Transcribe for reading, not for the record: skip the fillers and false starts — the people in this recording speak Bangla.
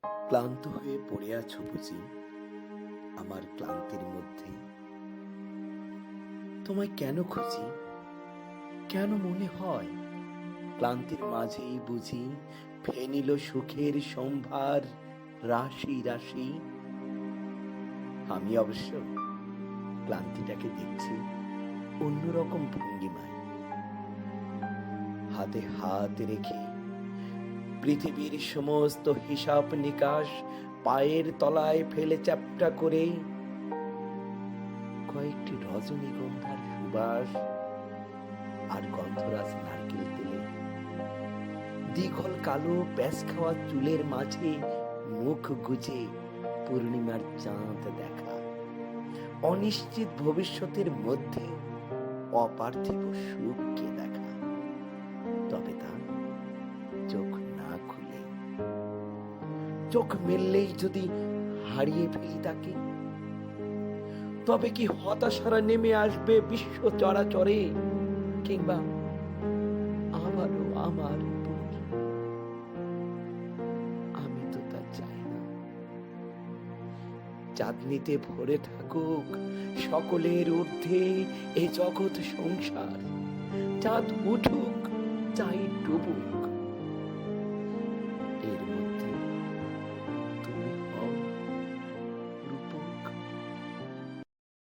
ক্লান্ত হয়ে পড়ে আছো বুঝি আমার ক্লান্তির মধ্যে? তোমায় কেন খুঁজি, কেন মনে হয় ক্লান্তির মাঝেই বুঝি ফেনিল সুখের সম্ভার রাশি রাশি? আমি অবশ্য ক্লান্তিটাকে দেখছি অন্যরকম ভঙ্গিমায়। হাতে হাত রেখে পৃথিবীর সমস্ত হিসাব নিকাশ পায়ের তলায় ফেলে চ্যাপ্টা করে কয়েকটি রজনীগন্ধার সুবাস আর গন্ধরাজ নারকেল তেলে দীঘল কালো প্যাঁচ খাওয়া চুলের মাঝে মুখ গুজে পূর্ণিমার চাঁদ দেখা, অনিশ্চিত ভবিষ্যতের মধ্যে অপার্থিব সুখকে দেখা। তবে তা চোখ না খুলে, চোখ মেললেই যদি হারিয়ে ফেলি তাকে, তবে কি হতাশারা নেমে আসবে বিশ্ব চরাচরে, কিংবা আবারও আমার উপর? আমি তো তা চাই না। চাঁদনিতে ভরে থাকুক সকলের ঊর্ধ্বে এ জগৎ সংসার, চাঁদ উঠুক চাই ডুবুক,